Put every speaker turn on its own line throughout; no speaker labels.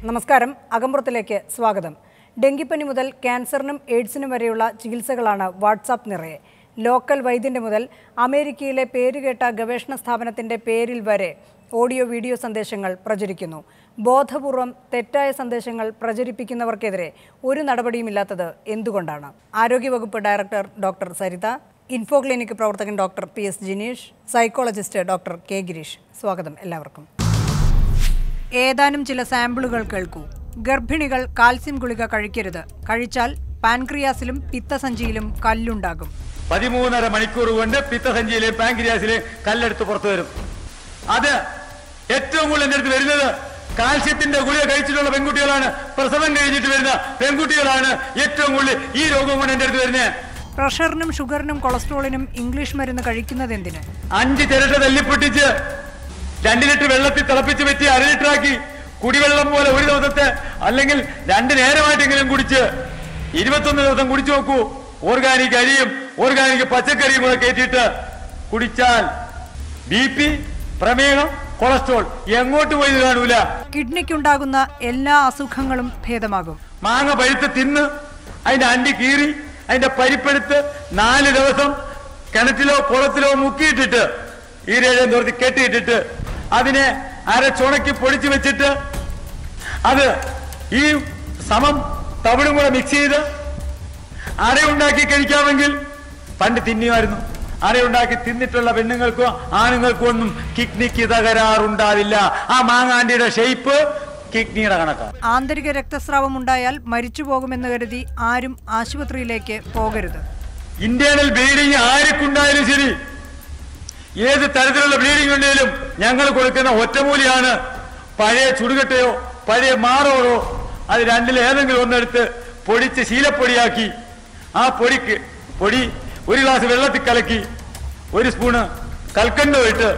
നമസ്കാരം. അകമ്പുറത്തിലേക്ക് സ്വാഗതം. ഡെങ്കിപ്പനി മുതൽ ക്യാൻസറിനും എയ്ഡ്സിനും വരെയുള്ള ചികിത്സകളാണ് വാട്സാപ്പ് നിറയെ. ലോക്കൽ വൈദ്യന്റെ മുതൽ അമേരിക്കയിലെ പേരുകേട്ട ഗവേഷണ സ്ഥാപനത്തിന്റെ പേരിൽ വരെ ഓഡിയോ വീഡിയോ സന്ദേശങ്ങൾ പ്രചരിക്കുന്നു. ബോധപൂർവം തെറ്റായ സന്ദേശങ്ങൾ പ്രചരിപ്പിക്കുന്നവർക്കെതിരെ ഒരു നടപടിയുമില്ലാത്തത് എന്തുകൊണ്ടാണ്? ആരോഗ്യവകുപ്പ് director doctor Saritha, info clinic പ്രവർത്തകൻ doctor PS Jineesh, psychologist doctor K Gireesh. സ്വാഗതം എല്ലാവർക്കും. ഏതാനും ചില സാമ്പിളുകൾ കേൾക്കൂ. ഗർഭിണികൾ കാൽസ്യം ഗുളിക കഴിക്കരുത്. കഴിച്ചാൽ പാൻക്രിയാസിലും പിത്തസഞ്ചിയിലും കല്ലുണ്ടാകും.
13.5 മണിക്കൂർ കൊണ്ട് പിത്തസഞ്ചിയിലെ പാൻക്രിയാസിലെ കല്ലെടുത്ത് പുറത്തു വരും. അത് ഏറ്റവും കൂടുതൽ എൻ്റെ അടുത്ത് വരുന്നത് കാൽസ്യത്തിന്റെ ഗുളിക കഴിച്ചിട്ടുള്ള പെൺകുട്ടികളാണ്. പ്രസവം കഴിഞ്ഞിട്ട് വരുന്ന പെൺകുട്ടികളാണ് ഏറ്റവും കൂടുതൽ ഈ രോഗം കൊണ്ട് എൻ്റെ അടുത്ത് വരുന്നത്.
പ്രഷറിനും ഷുഗറിനും കൊളസ്ട്രോളിനും ഇംഗ്ലീഷ് മരുന്ന് കഴിക്കുന്നത് എന്തിന്? 5
ചിരട്ട തല്ലിപ്പൊട്ടിച്ച് 2 ലിറ്റർ വെള്ളത്തിൽ തിളപ്പിച്ച് വെച്ച് 1/2 ലിറ്റർ ആക്കി കുടിവെള്ളം പോലെ ഒരു ദിവസത്തെ അല്ലെങ്കിൽ 2 നേരമായിട്ടെങ്കിലും കുടിച്ച് 21 ദിവസം കുടിച്ചു നോക്കൂ. ഓർഗാനിക് അരിയും ഓർഗാനിക് പച്ചക്കറിയും കൂടെ കയറ്റിയിട്ട് കുടിച്ചാൽ BP, പ്രമേഹം, കൊളസ്ട്രോൾ എങ്ങോട്ട് പോയി കാണൂല.
കിഡ്നിക്കുണ്ടാകുന്ന എല്ലാ അസുഖങ്ങളും ഭേദമാകും.
മാങ്ങ പഴുത്ത് തിന്ന് അതിന്റെ അണ്ടി കീറി അതിന്റെ പരിപ്പെടുത്ത് 4 ദിവസം കിണറ്റിലോ കുളത്തിലോ മുക്കിയിട്ടിട്ട് ഈരേഴം തോർത്തി കെട്ടിയിട്ടിട്ട് അതിനെ അരച്ചുണക്കി പൊടിച്ചു വെച്ചിട്ട് അത് ഈ സമം തവിടും കൂടെ മിക്സ് ചെയ്ത് അരയുണ്ടാക്കി കഴിക്കാമെങ്കിൽ പണ്ട് തിന്നിയുമായിരുന്നു. അരയുണ്ടാക്കി തിന്നിട്ടുള്ള പെണ്ണുങ്ങൾക്കോ ആണുങ്ങൾക്കോ ഒന്നും കിഡ്നിക്ക് തകരാറുണ്ടാവില്ല. ആ മാങ്ങാണ്ടിയുടെ ഷേപ്പ് കിഡ്നിയുടെ കണക്കാണ്.
ആന്തരിക രക്തസ്രാവം ഉണ്ടായാൽ മരിച്ചു പോകുമെന്ന് കരുതി ആരും ആശുപത്രിയിലേക്ക് പോകരുത്.
ഇന്റേണൽ ബ്ലീഡിങ് ആർക്കുണ്ടായാലും ശരി, ഏത് തരത്തിലുള്ള ബ്ലീഡിംഗ് ഉണ്ടെങ്കിലും ഞങ്ങൾ കൊടുക്കുന്ന ഒറ്റമൂലിയാണ്. പഴയ ചുടുകട്ടയോ പഴയ മാറോടോ അത് രണ്ടിൽ ഏതെങ്കിലും ഒന്നെടുത്ത് പൊടിച്ച് ശീലപ്പൊടിയാക്കി ആ പൊടി 1 ഗ്ലാസ് വെള്ളത്തിൽ കലക്കി 1 സ്പൂണ് കൽക്കണ്ടോ ഇട്ട്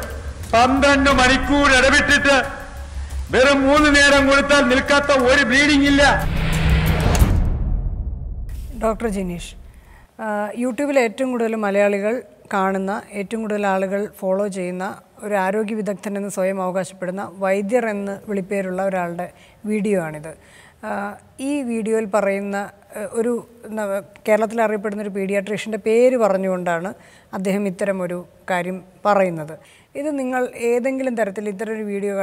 12 മണിക്കൂർ ഇടവിട്ടിട്ട് വെറും 3 നേരം കൊടുത്താൽ നിൽക്കാത്ത ഒരു ബ്ലീഡിംഗ് ഇല്ല.
ഡോക്ടർ ജിനീഷ്, യൂട്യൂബിൽ ഏറ്റവും കൂടുതൽ മലയാളികൾ കാണുന്ന, ഏറ്റവും കൂടുതൽ ആളുകൾ ഫോളോ ചെയ്യുന്ന ഒരു ആരോഗ്യ വിദഗ്ധൻ എന്ന് സ്വയം അവകാശപ്പെടുന്ന വൈദ്യർ എന്ന് വിളിപ്പേരുള്ള ഒരാളുടെ വീഡിയോ ആണിത്. ഈ വീഡിയോയിൽ പറയുന്ന ഒരു കേരളത്തിൽ അറിയപ്പെടുന്ന ഒരു പീഡിയാട്രീഷ്യൻ്റെ പേര് പറഞ്ഞുകൊണ്ടാണ് അദ്ദേഹം ഇത്തരം ഒരു കാര്യം പറയുന്നത്. ഇത് നിങ്ങൾ ഏതെങ്കിലും തരത്തിൽ ഇത്തരം ഒരു വീഡിയോ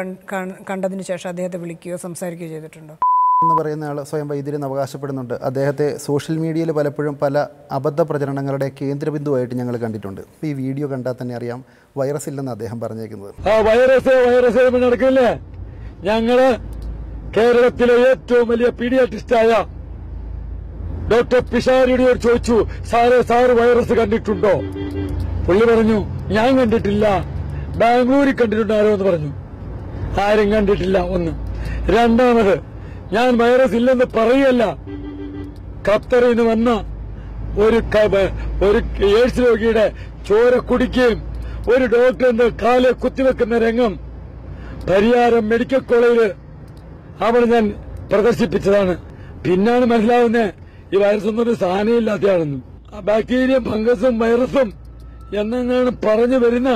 കണ്ടതിന് ശേഷം അദ്ദേഹത്തെ വിളിക്കുകയോ സംസാരിക്കുകയോ ചെയ്തിട്ടുണ്ടോ?
എന്ന് പറയുന്ന ആൾ സ്വയം വൈദ്യരെന്ന് അവകാശപ്പെടുന്നുണ്ട്. അദ്ദേഹത്തെ സോഷ്യൽ മീഡിയയിൽ പലപ്പോഴും പല അബദ്ധ പ്രചരണങ്ങളുടെ കേന്ദ്രബിന്ദുവായിട്ട് ഞങ്ങൾ കണ്ടിട്ടുണ്ട്. ഈ വീഡിയോ കണ്ടാൽ തന്നെ അറിയാം വൈറസ് ഇല്ലെന്ന് അദ്ദേഹം പറഞ്ഞേക്കുന്നത്.
വൈറസ് നടക്കില്ലേ? ഞങ്ങള് കേരളത്തിലെ ഏറ്റവും വലിയ പീഡിയാട്രിസ്റ്റായ ഡോക്ടർ പിഷാരിയോട് ചോദിച്ചു, സാറ് വൈറസ് കണ്ടിട്ടുണ്ടോ? പുള്ളി പറഞ്ഞു ഞാൻ കണ്ടിട്ടില്ല. ബാംഗ്ലൂരിൽ കണ്ടിട്ടുണ്ടാരോ എന്ന് പറഞ്ഞു. ആരും കണ്ടിട്ടില്ല. ഒന്ന്. രണ്ടാമത്, ഞാൻ വൈറസ് ഇല്ലെന്ന് പറയല്ല. ഖത്തറിൽ നിന്ന് വന്ന ഒരു എയ്ഡ്സ് രോഗിയുടെ ചോര കുടിക്കുകയും ഒരു ഡോക്ടറിന്റെ കാലെ കുത്തിവെക്കുന്ന രംഗം പരിയാരം മെഡിക്കൽ കോളേജില് അവിടെ ഞാൻ പ്രദർശിപ്പിച്ചതാണ്. പിന്നാണ് മനസ്സിലാവുന്നത് ഈ വൈറസ് ഒന്നും സാധനമില്ലാത്തതാണെന്നും. ബാക്ടീരിയയും ഫംഗസും വൈറസും എന്നാണ് പറഞ്ഞു വരുന്ന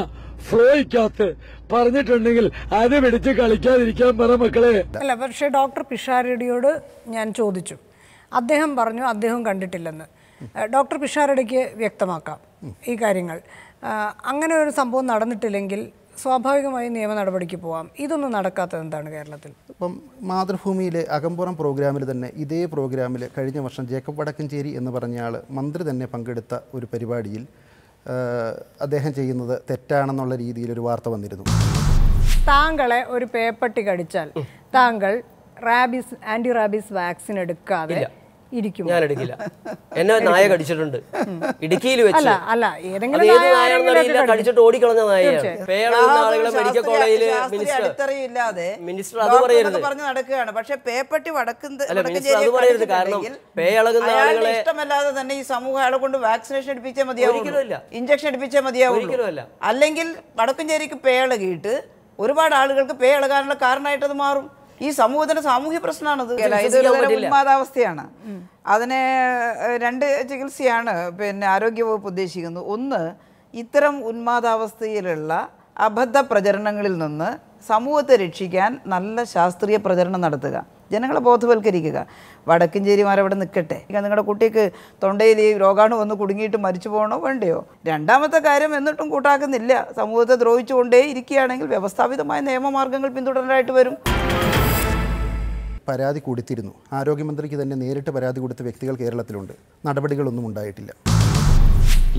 ഫ്ലോയ്ക്കകത്ത് പറഞ്ഞിട്ടുണ്ടെങ്കിൽ അത് പിടിച്ച് കളിക്കാതിരിക്കാൻ പറ മക്കളെ.
അല്ല, പക്ഷേ ഡോക്ടർ പിഷാരടിയോട് ഞാൻ ചോദിച്ചു. അദ്ദേഹം പറഞ്ഞു അദ്ദേഹം കണ്ടിട്ടില്ലെന്ന്. ഡോക്ടർ പിഷാരടിക്ക് വ്യക്തമാക്കാം ഈ കാര്യങ്ങൾ. അങ്ങനെ ഒരു സംഭവം നടന്നിട്ടില്ലെങ്കിൽ സ്വാഭാവികമായി നിയമ നടപടിക്ക് പോവാം. ഇതൊന്നും നടക്കാത്തത് എന്താണ് കേരളത്തിൽ?
ഇപ്പം മാതൃഭൂമിയിലെ അകമ്പുറം പ്രോഗ്രാമിൽ തന്നെ, ഇതേ പ്രോഗ്രാമിൽ കഴിഞ്ഞ വർഷം ജേക്കബ് വടക്കഞ്ചേരി എന്ന് പറഞ്ഞയാൾ മന്ത്രി തന്നെ പങ്കെടുത്ത ഒരു പരിപാടിയിൽ അദ്ദേഹം ചെയ്യുന്നത് തെറ്റാണെന്നുള്ള രീതിയിൽ ഒരു വാർത്ത വന്നിരുന്നു.
താങ്കളെ ഒരു പേപ്പട്ടി കടിച്ചാൽ താങ്കൾ ആന്റി റാബീസ് വാക്സിൻ എടുക്കാതെ ഇരിക്കും?
ഞാൻ എടുക്കില്ല. എന്നെ നായ കടിച്ചിട്ടുണ്ട് ഇടുക്കിയിൽ വെച്ച്.
അല്ല, ഏതെങ്കിലും
കടിച്ചിട്ട് ഓടിക്കളഞ്ഞ നായയാണ്. ആളുകളെ മെഡിക്കൽ കോളേജില് മിനിസ്റ്റർ അത് പറയരുത്.
പക്ഷെ പേപ്പട്ടി
മിനിസ്റ്റർ അത് പറയരുത്. കാരണം പേയളകുന്ന ആളുകളെ
ഇഷ്ടമല്ലാതെ തന്നെ ഈ സമൂഹം അയാളെ കൊണ്ട് വാക്സിനേഷൻ എടുപ്പിച്ചാൽ മതിയാവില്ല, ഇഞ്ചക്ഷൻ എടുപ്പിച്ചാൽ മതിയാവില്ല. അല്ലെങ്കിൽ വടക്കഞ്ചേരിക്ക് പേയളകിയിട്ട് ഒരുപാട് ആളുകൾക്ക് പേയളകാനുള്ള കാരണമായിട്ട് അത് മാറും. ഈ സമൂഹത്തിന്റെ സാമൂഹ്യ പ്രശ്നമാണത്. ഇതൊരു ഉന്മാദാവസ്ഥയാണ്. അതിനെ 2 ചികിത്സയാണ് ആരോഗ്യവകുപ്പ് ഉദ്ദേശിക്കുന്നത്. ഒന്ന്, ഇത്തരം ഉന്മാദാവസ്ഥയിലുള്ള അബദ്ധ പ്രചരണങ്ങളിൽ നിന്ന് സമൂഹത്തെ രക്ഷിക്കാൻ നല്ല ശാസ്ത്രീയ പ്രചരണം നടത്തുക, ജനങ്ങളെ ബോധവൽക്കരിക്കുക. വടക്കഞ്ചേരിമാർ അവിടെ നിൽക്കട്ടെ. നിങ്ങളുടെ കുട്ടിക്ക് തൊണ്ടയിൽ ഈ രോഗാണു വന്ന് കുടുങ്ങിയിട്ട് മരിച്ചു പോകണോ വേണ്ടയോ? രണ്ടാമത്തെ കാര്യം, എന്നിട്ടും കൂട്ടാക്കുന്നില്ല, സമൂഹത്തെ ദ്രോഹിച്ചുകൊണ്ടേ ഇരിക്കുകയാണെങ്കിൽ വ്യവസ്ഥാപിതമായ നിയമമാർഗ്ഗങ്ങൾ പിന്തുടരാനായിട്ട് വരും.
പരാതി കൊടുത്തിരുന്നു. ആരോഗ്യമന്ത്രിക്ക് തന്നെ നേരിട്ട് പരാതി കൊടുത്ത വ്യക്തികൾ കേരളത്തിലുണ്ട്. നടപടികളൊന്നും ഉണ്ടായിട്ടില്ല.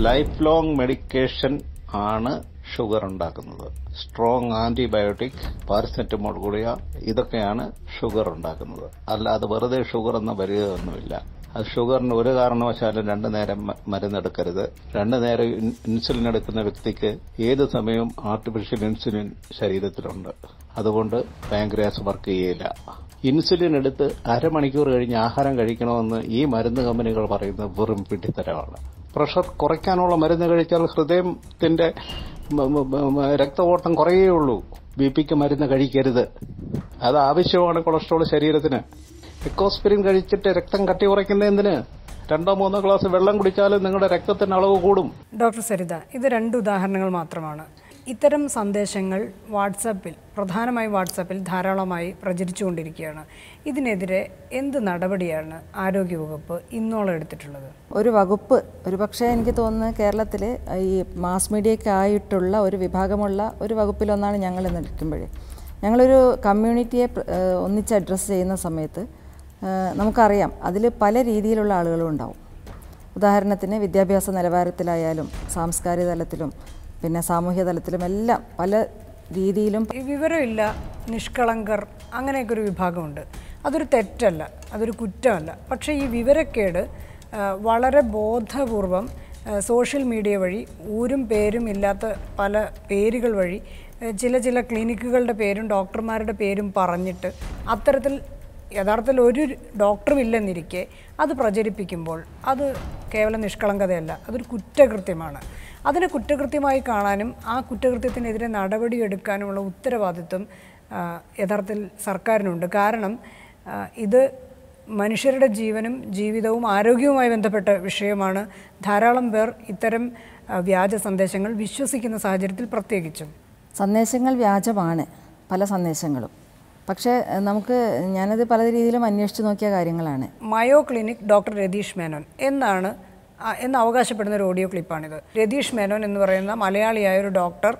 ലൈഫ് ലോങ് മെഡിക്കേഷൻ ആണ് ഷുഗർ ഉണ്ടാക്കുന്നത്. സ്ട്രോങ് ആന്റിബയോട്ടിക്, പാരസെറ്റമോൾ ഗുളിക, ഇതൊക്കെയാണ് ഷുഗർ ഉണ്ടാക്കുന്നത്. അല്ലാതെ വെറുതെ ഷുഗർ എന്ന വരികയൊന്നുമില്ല. അത് ഷുഗറിന് ഒരു കാരണവശാലും 2 നേരം മരുന്നെടുക്കരുത്. 2 നേരം ഇൻസുലിൻ എടുക്കുന്ന വ്യക്തിക്ക് ഏത് സമയവും ആർട്ടിഫിഷ്യൽ ഇൻസുലിൻ ശരീരത്തിലുണ്ട്. അതുകൊണ്ട് പാൻക്രിയാസ് വർക്ക് ചെയ്യില്ല. ഇൻസുലിൻ എടുത്ത് അരമണിക്കൂർ കഴിഞ്ഞ് ആഹാരം കഴിക്കണമെന്ന് ഈ മരുന്ന് കമ്പനികൾ പറയുന്നത് വെറും പിടിത്തരമാണ്. പ്രഷർ കുറയ്ക്കാനുള്ള മരുന്ന് കഴിച്ചാൽ ഹൃദയത്തിന്റെ രക്തഓട്ടം കുറയുകയുള്ളൂ. ബിപിക്ക് മരുന്ന് കഴിക്കരുത്. അത് ആവശ്യമാണ് കൊളസ്ട്രോൾ ശരീരത്തിന്. എക്കോസ്പിരിൻ കഴിച്ചിട്ട് രക്തം കട്ടി കുറയ്ക്കുന്ന എന്തിന്? 2-3 ഗ്ലാസ് വെള്ളം കുടിച്ചാലും നിങ്ങളുടെ രക്തത്തിന്റെ അളവ് കൂടും.
ഡോക്ടർ സരിത, ഇത് 2 ഉദാഹരണങ്ങൾ മാത്രമാണ്. ഇത്തരം സന്ദേശങ്ങൾ പ്രധാനമായും വാട്സാപ്പിൽ ധാരാളമായി പ്രചരിച്ചുകൊണ്ടിരിക്കുകയാണ്. ഇതിനെതിരെ എന്ത് നടപടിയാണ് ആരോഗ്യവകുപ്പ് ഇന്നോളം എടുത്തിട്ടുള്ളത്?
ഒരു വകുപ്പ്, ഒരുപക്ഷെ എനിക്ക് തോന്നുന്നത് കേരളത്തിൽ ഈ മാസ് മീഡിയയ്ക്കായിട്ടുള്ള ഒരു വിഭാഗമുള്ള ഒരു വകുപ്പിലൊന്നാണ് ഞങ്ങൾ നിൽക്കുമ്പോഴേ. ഞങ്ങളൊരു കമ്മ്യൂണിറ്റിയെ ഒന്നിച്ച് അഡ്രസ്സ് ചെയ്യുന്ന സമയത്ത് നമുക്കറിയാം അതിൽ പല രീതിയിലുള്ള ആളുകളും ഉണ്ടാവും. ഉദാഹരണത്തിന് വിദ്യാഭ്യാസ നിലവാരത്തിലായാലും സാംസ്കാരിക തലത്തിലും പിന്നെ സാമൂഹ്യ തലത്തിലും എല്ലാം പല രീതിയിലും
വിവരമില്ല, നിഷ്കളങ്കർ, അങ്ങനെയൊക്കെ ഒരു വിഭാഗമുണ്ട്. അതൊരു തെറ്റല്ല, അതൊരു കുറ്റമല്ല. പക്ഷേ ഈ വിവരക്കേട് വളരെ ബോധപൂർവം സോഷ്യൽ മീഡിയ വഴി ഊരും പേരും ഇല്ലാത്ത പല പേരുകൾ വഴി ചില ക്ലിനിക്കുകളുടെ പേരും ഡോക്ടർമാരുടെ പേരും പറഞ്ഞിട്ട് അത്തരത്തിൽ യഥാർത്ഥത്തിൽ ഒരു ഡോക്ടറും ഇല്ലെന്നിരിക്കെ അത് പ്രചരിപ്പിക്കുമ്പോൾ അത് കേവലം നിഷ്കളങ്കതയല്ല, അതൊരു കുറ്റകൃത്യമാണ്. അതിനെ കുറ്റകൃത്യമായി കാണാനും ആ കുറ്റകൃത്യത്തിനെതിരെ നടപടിയെടുക്കാനുമുള്ള ഉത്തരവാദിത്വം യഥാർത്ഥത്തിൽ സർക്കാരിനുണ്ട്. കാരണം ഇത് മനുഷ്യരുടെ ജീവനും ജീവിതവും ആരോഗ്യവുമായി ബന്ധപ്പെട്ട വിഷയമാണ്. ധാരാളം പേർ ഇത്തരം വ്യാജ സന്ദേശങ്ങൾ വിശ്വസിക്കുന്ന സാഹചര്യത്തിൽ പ്രത്യേകിച്ചും.
സന്ദേശങ്ങൾ വ്യാജമാണ്, പല സന്ദേശങ്ങളും. പക്ഷേ ഞാനത് പല രീതിയിലും അന്വേഷിച്ച് നോക്കിയ കാര്യങ്ങളാണ്.
മയോ ക്ലിനിക് ഡോക്ടർ രതീഷ് മേനോൻ എന്ന് അവകാശപ്പെടുന്ന ഒരു ഓഡിയോ ക്ലിപ്പാണിത്. രതീഷ് മേനോൻ എന്ന് പറയുന്ന മലയാളിയായ ഒരു ഡോക്ടർ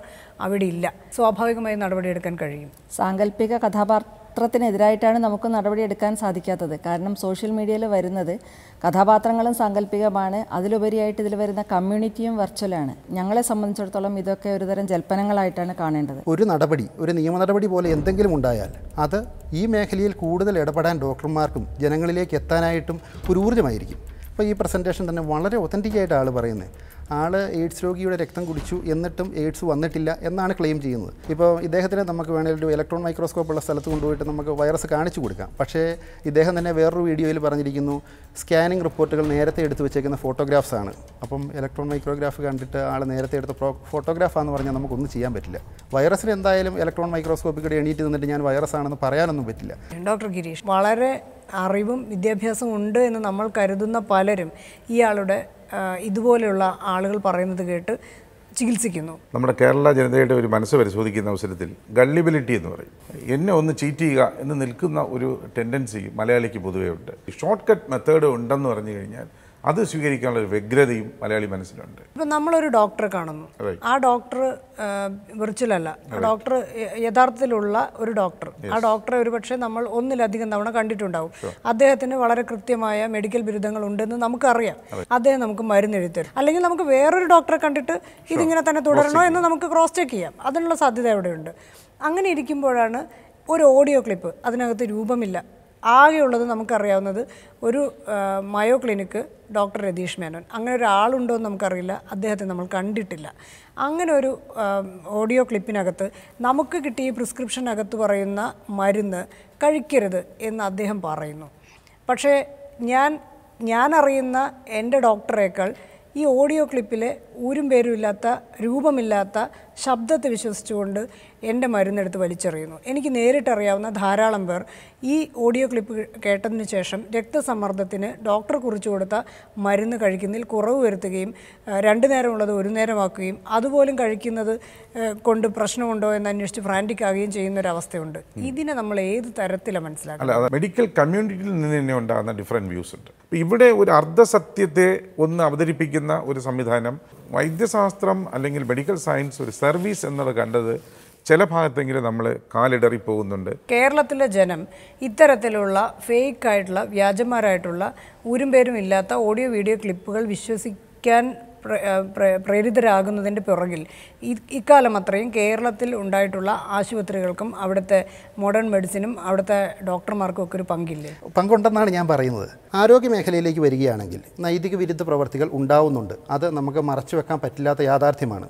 അവിടെ ഇല്ല. സ്വാഭാവികമായി നടപടിയെടുക്കാൻ കഴിയും.
സാങ്കല്പിക കഥാപാത്രത്തിനെതിരായിട്ടാണ് നമുക്ക് നടപടിയെടുക്കാൻ സാധിക്കാത്തത്. കാരണം സോഷ്യൽ മീഡിയയിൽ വരുന്നത് കഥാപാത്രങ്ങളും സാങ്കല്പികമാണ്, അതിലുപരിയായിട്ട് ഇതിൽ വരുന്ന കമ്മ്യൂണിറ്റിയും വെർച്വലാണ്. ഞങ്ങളെ സംബന്ധിച്ചിടത്തോളം ഇതൊക്കെ ഒരുതരം ജൽപ്പനങ്ങളായിട്ടാണ് കാണേണ്ടത്.
ഒരു നിയമ നടപടി പോലെ എന്തെങ്കിലും ഉണ്ടായാൽ അത് ഈ മേഖലയിൽ കൂടുതൽ ഇടപെടാൻ ഡോക്ടർമാർക്കും ജനങ്ങളിലേക്ക് എത്താനായിട്ടും ഒരു ഊർജ്ജമായിരിക്കും. അപ്പോൾ ഈ പ്രസൻറ്റേഷൻ തന്നെ വളരെ ഒത്തൻറ്റിക്കായിട്ട് ആൾ പറയുന്നത്. ആൾ എയ്ഡ്സ് രോഗിയുടെ രക്തം കുടിച്ചു എന്നിട്ടും എയ്ഡ്സ് വന്നിട്ടില്ല എന്നാണ് ക്ലെയിം ചെയ്യുന്നത്. ഇപ്പോൾ ഇദ്ദേഹത്തിന് നമുക്ക് വേണമെങ്കിൽ ഒരു ഇലക്ട്രോൺ മൈക്രോസ്കോപ്പ് ഉള്ള സ്ഥലത്ത് കൊണ്ടുപോയിട്ട് നമുക്ക് വൈറസ് കാണിച്ചു കൊടുക്കാം. പക്ഷേ ഇദ്ദേഹം തന്നെ വേറൊരു വീഡിയോയിൽ പറഞ്ഞിരിക്കുന്നു സ്കാനിങ് റിപ്പോർട്ടുകൾ നേരത്തെ എടുത്ത് വെച്ചേക്കുന്ന ഫോട്ടോഗ്രാഫ്സാണ്. അപ്പം ഇലക്ട്രോൺ മൈക്രോഗ്രാഫ് കണ്ടിട്ട് ആൾ നേരത്തെ എടുത്ത ഫോട്ടോഗ്രാഫാണെന്ന് പറഞ്ഞാൽ നമുക്കൊന്നും ചെയ്യാൻ പറ്റില്ല. വൈറസിന് എന്തായാലും ഇലക്ട്രോൺ മൈക്രോസ്കോപ്പിൽ കൂടി എണീറ്റ് നിന്നിട്ട് ഞാൻ വൈറസാണെന്ന് പറയാനൊന്നും പറ്റില്ല.
ഡോക്ടർ ഗിരീഷ്, വളരെ അറിവും വിദ്യാഭ്യാസവും ഉണ്ട് എന്ന് നമ്മൾ കരുതുന്ന പലരും ഇയാളുടെ ഇതുപോലെയുള്ള ആളുകൾ പറയുന്നത് കേട്ട് ചികിത്സിക്കുന്നു.
നമ്മുടെ കേരള ജനതയുടെ ഒരു മനസ്സ് പരിശോധിക്കുന്ന അവസരത്തിൽ ഗള്ളിബിലിറ്റി എന്ന് പറയും, എന്നെ ഒന്ന് ചീറ്റ് ചെയ്യുക എന്ന് നിൽക്കുന്ന ഒരു ടെൻഡൻസി മലയാളിക്ക് പൊതുവേ ഉണ്ട്. ഷോർട്ട് കട്ട് മെത്തേഡ് ഉണ്ടെന്ന് പറഞ്ഞു കഴിഞ്ഞാൽ അത് സ്വീകരിക്കാനുള്ള ഒരു വ്യഗ്രതയും മലയാളി മനസ്സിലുണ്ട്.
ഇപ്പം നമ്മളൊരു ഡോക്ടറെ കാണുന്നു, ആ ഡോക്ടർ വിർച്വലല്ല, ഡോക്ടർ യഥാർത്ഥത്തിലുള്ള ഒരു ഡോക്ടർ. ആ ഡോക്ടറെ ഒരുപക്ഷെ നമ്മൾ ഒന്നിലധികം തവണ കണ്ടിട്ടുണ്ടാവും. അദ്ദേഹത്തിന് വളരെ കൃത്യമായ മെഡിക്കൽ ബിരുദങ്ങൾ ഉണ്ടെന്ന് നമുക്കറിയാം. അദ്ദേഹം നമുക്ക് മരുന്ന് എഴുതരും. അല്ലെങ്കിൽ നമുക്ക് വേറൊരു ഡോക്ടറെ കണ്ടിട്ട് ഇതിങ്ങനെ തന്നെ തുടരണോ എന്ന് നമുക്ക് ക്രോസ് ചെക്ക് ചെയ്യാം. അതിനുള്ള സാധ്യത അവിടെയുണ്ട്. അങ്ങനെ ഇരിക്കുമ്പോഴാണ് ഒരു ഓഡിയോ ക്ലിപ്പ്, അതിനകത്ത് രൂപമില്ല, ആകെയുള്ളത് നമുക്കറിയാവുന്നത് ഒരു മയോ ക്ലിനിക്ക് ഡോക്ടർ രതീഷ് മേനോൻ, അങ്ങനെ ഒരാളുണ്ടോ എന്ന് നമുക്കറിയില്ല, അദ്ദേഹത്തെ നമ്മൾ കണ്ടിട്ടില്ല. അങ്ങനെ ഒരു ഓഡിയോ ക്ലിപ്പിനകത്ത് നമുക്ക് കിട്ടിയ പ്രിസ്ക്രിപ്ഷനകത്ത് പറയുന്ന മരുന്ന് കഴിക്കരുത് എന്ന് അദ്ദേഹം പറയുന്നു. പക്ഷേ ഞാൻ അറിയുന്ന എൻ്റെ ഡോക്ടറേക്കാൾ ഈ ഓഡിയോ ക്ലിപ്പിലെ ഊരും പേരും ഇല്ലാത്ത, രൂപമില്ലാത്ത ശബ്ദത്തെ വിശ്വസിച്ചുകൊണ്ട് എൻ്റെ മരുന്നെടുത്ത് വലിച്ചെറിയുന്നു. എനിക്ക് നേരിട്ടറിയാവുന്ന ധാരാളം പേർ ഈ ഓഡിയോ ക്ലിപ്പ് കേട്ടതിന് ശേഷം രക്തസമ്മർദ്ദത്തിന് ഡോക്ടർ കുറിച്ചു കൊടുത്ത മരുന്ന് കഴിക്കുന്നതിൽ കുറവ് വരുത്തുകയും 2 നേരമുള്ളത് 1 നേരമാക്കുകയും അതുപോലും കഴിക്കുന്നത് കൊണ്ട് പ്രശ്നമുണ്ടോ എന്ന് അന്വേഷിച്ച് ഫ്രാൻറ്റിക് ആകുകയും ചെയ്യുന്നൊരവസ്ഥയുണ്ട്. ഇതിനെ നമ്മൾ ഏത് തരത്തിലാണ് മനസ്സിലാക്കുന്നത്?
അല്ല, മെഡിക്കൽ കമ്മ്യൂണിറ്റിയിൽ നിന്ന് തന്നെ ഉണ്ടാകുന്ന ഡിഫറെൻറ്റ് വ്യൂസ് ഉണ്ട്. ഇവിടെ ഒരു അർദ്ധസത്യത്തെ ഒന്ന് അവതരിപ്പിക്കുന്ന ഒരു സംവിധാനം, വൈദ്യശാസ്ത്രം അല്ലെങ്കിൽ മെഡിക്കൽ സയൻസ് ഒരു സർവീസ് എന്നത് കണ്ടത് ചില ഭാഗത്തെങ്കിലും നമ്മൾ കാലിടറി പോകുന്നുണ്ട്.
കേരളത്തിലെ ജനം ഇത്തരത്തിലുള്ള ഫേക്കായിട്ടുള്ള, വ്യാജന്മാരായിട്ടുള്ള, ഊരും പേരും ഇല്ലാത്ത ഓഡിയോ വീഡിയോ ക്ലിപ്പുകൾ വിശ്വസിക്കാൻ പ്രേരിതരാകുന്നതിൻ്റെ പുറകിൽ ഇക്കാലം അത്രയും കേരളത്തിൽ ഉണ്ടായിട്ടുള്ള ആശുപത്രികൾക്കും അവിടുത്തെ മോഡേൺ മെഡിസിനും അവിടുത്തെ ഡോക്ടർമാർക്കും ഒക്കെ ഒരു പങ്കില്ലേ?
പങ്കുണ്ടെന്നാണ് ഞാൻ പറയുന്നത്. ആരോഗ്യ മേഖലയിലേക്ക് വരികയാണെങ്കിൽ നൈതിക വിരുദ്ധ പ്രവർത്തികൾ ഉണ്ടാവുന്നുണ്ട്. അത് നമുക്ക് മറച്ചു വെക്കാൻ പറ്റില്ലാത്ത യാഥാർത്ഥ്യമാണ്.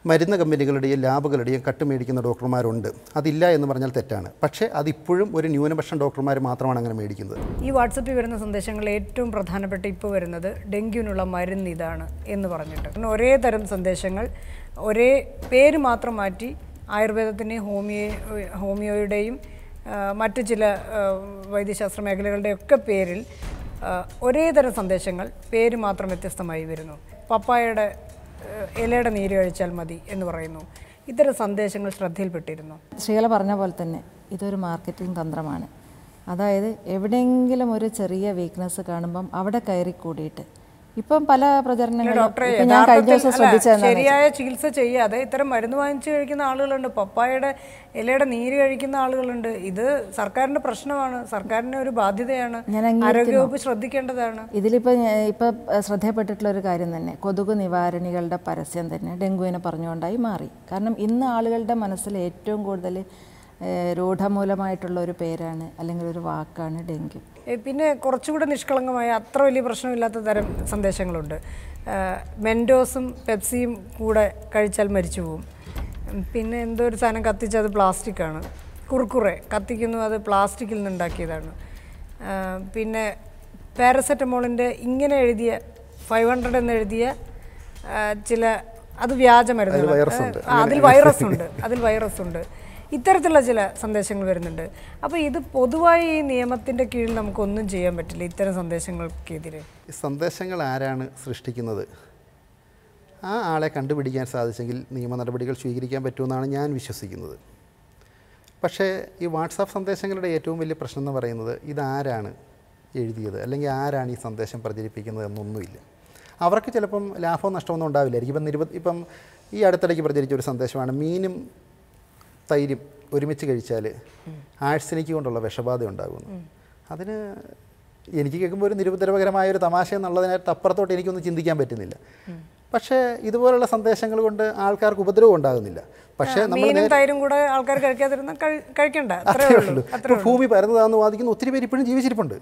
മരുന്ന് കമ്പനികളുടെയും ലാബുകളുടെയും കട്ടുമേടിക്കുന്ന ഡോക്ടർമാരുണ്ട്. അതില്ല എന്ന് പറഞ്ഞാൽ തെറ്റാണ്. പക്ഷേ അതിപ്പോഴും ഒരു ന്യൂനപക്ഷം ഡോക്ടർമാർ മാത്രമാണ് അങ്ങനെ മേടിക്കുന്നത്.
ഈ വാട്സപ്പിൽ വരുന്ന സന്ദേശങ്ങളിൽ ഏറ്റവും പ്രധാനപ്പെട്ട ഇപ്പോൾ വരുന്നത് ഡെങ്കിനുള്ള മരുന്ന് ഇതാണ് എന്ന് പറഞ്ഞിട്ട് ഒരേ തരം സന്ദേശങ്ങൾ, ഒരേ പേര് മാത്രം മാറ്റി ആയുർവേദത്തിൻ്റെയും ഹോമിയോയുടെയും മറ്റ് ചില വൈദ്യശാസ്ത്ര മേഖലകളുടെയൊക്കെ പേരിൽ ഒരേ തരം സന്ദേശങ്ങൾ, പേര് മാത്രം വ്യത്യസ്തമായി വരുന്നു. പപ്പായയുടെ ഇലയുടെ നീര് കഴിച്ചാൽ മതി എന്ന് പറയുന്നു. ഇത്തരം സന്ദേശങ്ങൾ ശ്രദ്ധയിൽപ്പെട്ടിരുന്നു.
ശ്രീകല പറഞ്ഞ പോലെ തന്നെ ഇതൊരു മാർക്കറ്റിംഗ് തന്ത്രമാണ്. അതായത് എവിടെയെങ്കിലും ഒരു ചെറിയ വീക്ക്നെസ് കാണുമ്പം അവിടെ കയറി കൂടിയിട്ട് ഇപ്പം പല പ്രചരണങ്ങളും ഞാൻ കഴിഞ്ഞ ദിവസം ശ്രദ്ധിച്ചത്
ശരിയായ ചികിത്സ ചെയ്യാതെ ഇത്തരം മരുന്ന് വാങ്ങിച്ച് കഴിക്കുന്ന ആളുകളുണ്ട്, പപ്പായയുടെ ഇലയുടെ നീര് കഴിക്കുന്ന ആളുകളുണ്ട്. ഇത് സർക്കാരിൻ്റെ പ്രശ്നമാണ്, സർക്കാരിൻ്റെ ഒരു ബാധ്യതയാണ്, ആരോഗ്യവകുപ്പ് ശ്രദ്ധിക്കേണ്ടതാണ്.
ഇതിലിപ്പോൾ ശ്രദ്ധയപ്പെട്ടിട്ടുള്ള ഒരു കാര്യം തന്നെ കൊതുക് നിവാരണികളുടെ പരസ്യം തന്നെ ഡെങ്കുവിനെ പറഞ്ഞുകൊണ്ടായി മാറി. കാരണം ഇന്ന് ആളുകളുടെ മനസ്സിൽ ഏറ്റവും കൂടുതൽ രൂഢമൂലമായിട്ടുള്ള ഒരു പേരാണ് അല്ലെങ്കിൽ ഒരു വാക്കാണ് ഡെങ്കു.
പിന്നെ കുറച്ചുകൂടെ നിഷ്കളങ്കമായ, അത്ര വലിയ പ്രശ്നമില്ലാത്ത തരം സന്ദേശങ്ങളുണ്ട്. മെൻഡോസും പെപ്സിയും കൂടെ കഴിച്ചാൽ മരിച്ചു പോവും. പിന്നെ എന്തോ ഒരു സാധനം കത്തിച്ച് അത് പ്ലാസ്റ്റിക്കാണ്. കുർക്കുറെ കത്തിക്കുന്നു, അത് പ്ലാസ്റ്റിക്കിൽ നിന്നുണ്ടാക്കിയതാണ്. പിന്നെ പാരസെറ്റമോളിൻ്റെ ഇങ്ങനെ എഴുതിയ 500 എന്നെഴുതിയ ചില, അത് വ്യാജമരുന്ന്, അതിൽ വൈറസ് ഉണ്ട്. ഇത്തരത്തിലുള്ള ചില സന്ദേശങ്ങൾ വരുന്നുണ്ട്. അപ്പോൾ ഇത് പൊതുവായി ഈ നിയമത്തിൻ്റെ കീഴിൽ നമുക്കൊന്നും ചെയ്യാൻ പറ്റില്ല ഇത്തരം സന്ദേശങ്ങൾക്കെതിരെ.
ഈ സന്ദേശങ്ങൾ ആരാണ് സൃഷ്ടിക്കുന്നത്? ആ ആളെ കണ്ടുപിടിക്കാൻ സാധിച്ചെങ്കിൽ നിയമ നടപടികൾ സ്വീകരിക്കാൻ പറ്റുമെന്നാണ് ഞാൻ വിശ്വസിക്കുന്നത്. പക്ഷേ ഈ വാട്സാപ്പ് സന്ദേശങ്ങളുടെ ഏറ്റവും വലിയ പ്രശ്നം എന്ന് പറയുന്നത് ഇതാരാണ് എഴുതിയത് അല്ലെങ്കിൽ ആരാണ് ഈ സന്ദേശം പ്രചരിപ്പിക്കുന്നത് എന്നൊന്നുമില്ല. അവർക്ക് ചിലപ്പം ലാഭവും നഷ്ടമൊന്നും ഉണ്ടാവില്ലായിരിക്കും. ഇപ്പം ഈ അടുത്തിടയ്ക്ക് പ്രചരിച്ച ഒരു സന്ദേശമാണ് മീനും തൈരും ഒരുമിച്ച് കഴിച്ചാൽ ആഴ്സനിക്ക് കൊണ്ടുള്ള വിഷബാധ ഉണ്ടാകുന്നു. അതിന് എനിക്ക് കേൾക്കുമ്പോൾ ഒരു നിരുപദ്രവകരമായ ഒരു തമാശ എന്നുള്ളതിനകത്ത് അപ്പുറത്തോട്ട് എനിക്കൊന്നും ചിന്തിക്കാൻ പറ്റുന്നില്ല. പക്ഷേ ഇതുപോലുള്ള സന്ദേശങ്ങൾ കൊണ്ട് ആൾക്കാർക്ക് ഉപദ്രവം ഉണ്ടാകുന്നില്ല. പക്ഷേ നമ്മൾ
തൈരും കൂടെ ആൾക്കാർ കഴിക്കണ്ട,
അത്രേ ഉള്ളൂ. ഭൂമി പരന്നതാണെന്ന് വാദിക്കുന്ന ഒത്തിരി പേര് ഇപ്പോഴും ജീവിച്ചിരിപ്പുണ്ട്.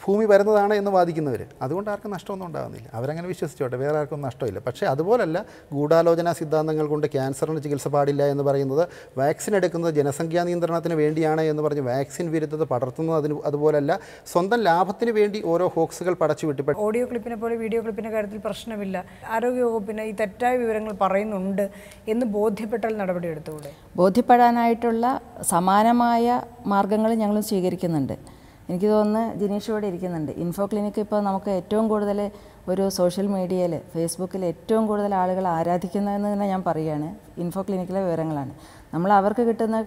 ഭൂമി പരന്നതാണ് എന്ന് വാദിക്കുന്നവർ. അതുകൊണ്ട് ആർക്കും നഷ്ടമൊന്നും ഉണ്ടാകുന്നില്ല. അവരങ്ങനെ വിശ്വസിച്ചോട്ടെ, വേറെ ആർക്കും നഷ്ടമില്ല. പക്ഷേ അതുപോലല്ല ഗൂഢാലോചന സിദ്ധാന്തങ്ങൾ കൊണ്ട് ക്യാൻസറിന് ചികിത്സ പാടില്ല എന്ന് പറയുന്നത്, വാക്സിൻ എടുക്കുന്നത് ജനസംഖ്യാ നിയന്ത്രണത്തിന് വേണ്ടിയാണ് എന്ന് പറഞ്ഞ് വാക്സിൻ വിരുദ്ധത പടർത്തുന്നത് അതുപോലല്ല, സ്വന്തം ലാഭത്തിന് വേണ്ടി ഓരോ ഹോക്സുകൾ പടച്ചു വിട്ട്.
ഓഡിയോ ക്ലിപ്പിനെ പോലെ വീഡിയോ ക്ലിപ്പിൻ്റെ കാര്യത്തിൽ പ്രശ്നമില്ല. ആരോഗ്യവകുപ്പിന് ഈ തെറ്റായ വിവരങ്ങൾ പറയുന്നുണ്ട് എന്ന് ബോധ്യപ്പെട്ടാൽ നടപടി എടുത്തുകൂടെ?
ബോധ്യപ്പെടാനായിട്ടുള്ള സമാനമായ മാർഗങ്ങൾ ഞങ്ങൾ സ്വീകരിക്കുന്നുണ്ട്. എനിക്ക് തോന്നുന്നു ജിനീഷോടെ ഇരിക്കുന്നുണ്ട്. ഇൻഫോ ക്ലിനിക്ക് ഇപ്പോൾ നമുക്ക് ഏറ്റവും കൂടുതൽ ഒരു സോഷ്യൽ മീഡിയയിൽ, ഫേസ്ബുക്കിൽ ഏറ്റവും കൂടുതൽ ആളുകൾ ആരാധിക്കുന്നതെന്ന് തന്നെ ഞാൻ പറയുകയാണ് ഇൻഫോ ക്ലിനിക്കിലെ വിവരങ്ങളാണ്. നമ്മൾ അവർക്ക് കിട്ടുന്ന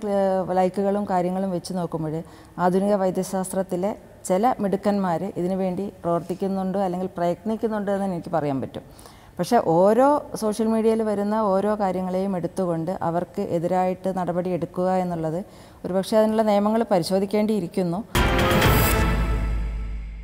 ലൈക്കുകളും കാര്യങ്ങളും വെച്ച് നോക്കുമ്പോൾ ആധുനിക വൈദ്യശാസ്ത്രത്തിലെ ചില മിടുക്കന്മാർ ഇതിനു വേണ്ടി പ്രവർത്തിക്കുന്നുണ്ട് അല്ലെങ്കിൽ പ്രയത്നിക്കുന്നുണ്ട് എന്ന് എനിക്ക് പറയാൻ പറ്റും. പക്ഷേ ഓരോ സോഷ്യൽ മീഡിയയിൽ വരുന്ന ഓരോ കാര്യങ്ങളെയും എടുത്തുകൊണ്ട് അവർക്ക് എതിരായിട്ട് നടപടി എടുക്കുക എന്നുള്ളത് ഒരുപക്ഷെ അതിനുള്ള നിയമങ്ങൾ പരിശോധിക്കേണ്ടിയിരിക്കുന്നു.